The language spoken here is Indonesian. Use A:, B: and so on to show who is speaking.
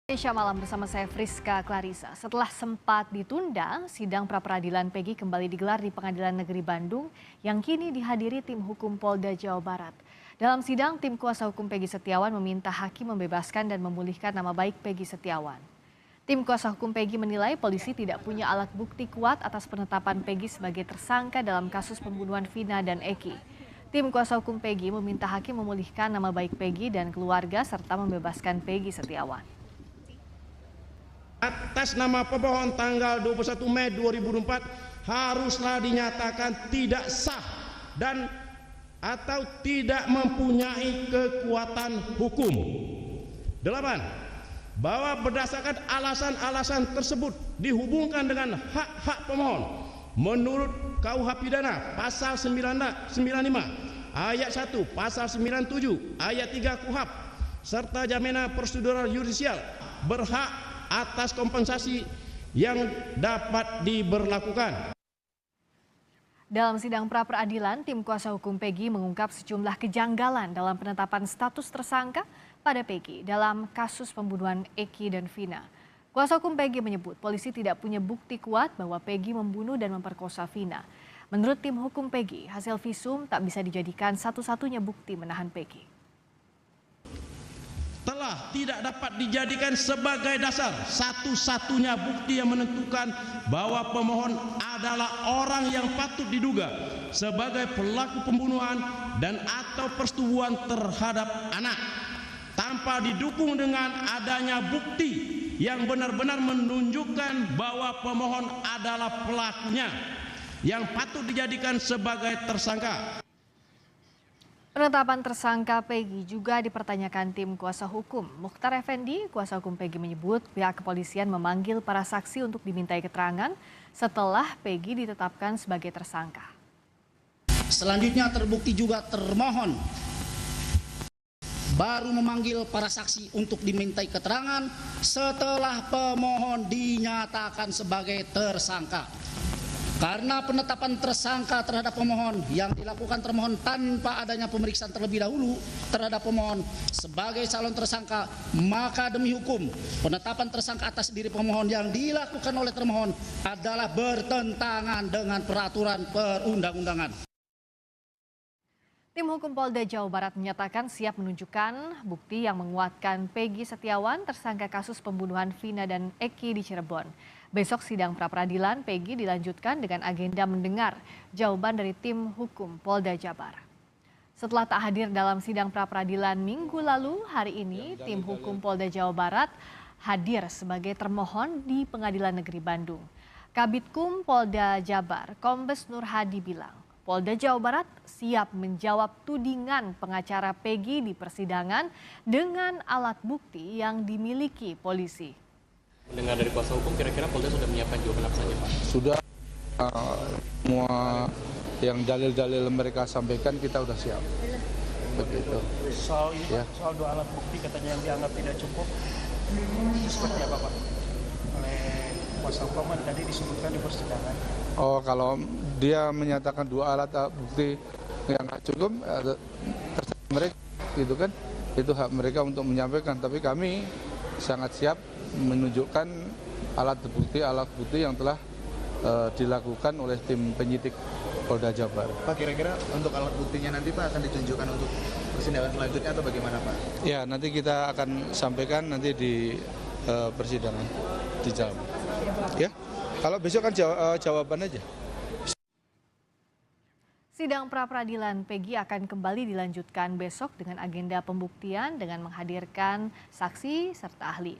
A: Indonesia Malam bersama saya Friska Clarissa. Setelah sempat ditunda, sidang pra-peradilan Peggy kembali digelar di Pengadilan Negeri Bandung yang kini dihadiri tim hukum Polda Jawa Barat. Dalam sidang, tim kuasa hukum Peggy Setiawan meminta hakim membebaskan dan memulihkan nama baik Peggy Setiawan. Tim kuasa hukum Peggy menilai polisi tidak punya alat bukti kuat atas penetapan Peggy sebagai tersangka dalam kasus pembunuhan Vina dan Eki. Tim kuasa hukum Peggy meminta hakim memulihkan nama baik Peggy dan keluarga serta membebaskan Peggy Setiawan.
B: Atas nama pemohon tanggal 21 Mei 2024 haruslah dinyatakan tidak sah dan atau tidak mempunyai kekuatan hukum. 8. Bahwa berdasarkan alasan-alasan tersebut dihubungkan dengan hak-hak pemohon menurut KUH Pidana pasal 95 ayat 1, pasal 97 ayat 3 KUHP serta jaminan prosedural yudisial berhak atas kompensasi yang dapat diberlakukan.
A: Dalam sidang pra-peradilan, tim kuasa hukum Peggy mengungkap sejumlah kejanggalan dalam penetapan status tersangka pada Peggy dalam kasus pembunuhan Eki dan Vina. Kuasa hukum Peggy menyebut polisi tidak punya bukti kuat bahwa Peggy membunuh dan memperkosa Vina. Menurut tim hukum Peggy, hasil visum tak bisa dijadikan satu-satunya bukti menahan Peggy.
B: Telah tidak dapat dijadikan sebagai dasar satu-satunya bukti yang menentukan bahwa pemohon adalah orang yang patut diduga sebagai pelaku pembunuhan dan atau persetubuhan terhadap anak tanpa didukung dengan adanya bukti yang benar-benar menunjukkan bahwa pemohon adalah pelakunya yang patut dijadikan sebagai tersangka.
A: Penetapan tersangka Peggy juga dipertanyakan tim kuasa hukum. Mukhtar Effendi, kuasa hukum Peggy menyebut pihak kepolisian memanggil para saksi untuk dimintai keterangan setelah Peggy ditetapkan sebagai tersangka.
C: Selanjutnya terbukti juga termohon baru memanggil para saksi untuk dimintai keterangan setelah pemohon dinyatakan sebagai tersangka. Karena penetapan tersangka terhadap pemohon yang dilakukan termohon tanpa adanya pemeriksaan terlebih dahulu terhadap pemohon sebagai calon tersangka, maka demi hukum penetapan tersangka atas diri pemohon yang dilakukan oleh termohon adalah bertentangan dengan peraturan perundang-undangan.
A: Tim hukum Polda Jawa Barat menyatakan siap menunjukkan bukti yang menguatkan Peggy Setiawan tersangka kasus pembunuhan Vina dan Eki di Cirebon. Besok sidang pra-peradilan Peggy dilanjutkan dengan agenda mendengar jawaban dari tim hukum Polda Jabar. Setelah tak hadir dalam sidang pra-peradilan minggu lalu, hari ini tim hukum Polda Jawa Barat hadir sebagai termohon di Pengadilan Negeri Bandung. Kabitkum Polda Jabar, Kombes Nur Hadi bilang, Polda Jawa Barat siap menjawab tudingan pengacara Peggy di persidangan dengan alat bukti yang dimiliki polisi.
D: Mendengar dari kuasa hukum, kira-kira Polda sudah menyiapkan jawaban apa saja, Pak?
E: Sudah, semua yang dalil-dalil mereka sampaikan kita sudah siap. Begitu.
F: Soal ini, ya. Soal dua alat bukti katanya yang dianggap tidak cukup, itu seperti apa, Pak? Oleh kuasa hukum tadi disebutkan di persidangan.
E: Oh, kalau dia menyatakan dua alat bukti yang tidak cukup, terserah mereka, gitu kan? Itu hak mereka untuk menyampaikan. Tapi kami sangat siap menunjukkan alat bukti yang telah dilakukan oleh tim penyidik Polda Jabar.
G: Pak, kira-kira untuk alat buktinya nanti Pak akan ditunjukkan untuk persidangan selanjutnya atau bagaimana Pak?
E: Ya, nanti kita akan sampaikan nanti di persidangan di jalan. Ya, kalau besok kan jawaban aja.
A: Sidang pra-peradilan Peggy akan kembali dilanjutkan besok dengan agenda pembuktian dengan menghadirkan saksi serta ahli.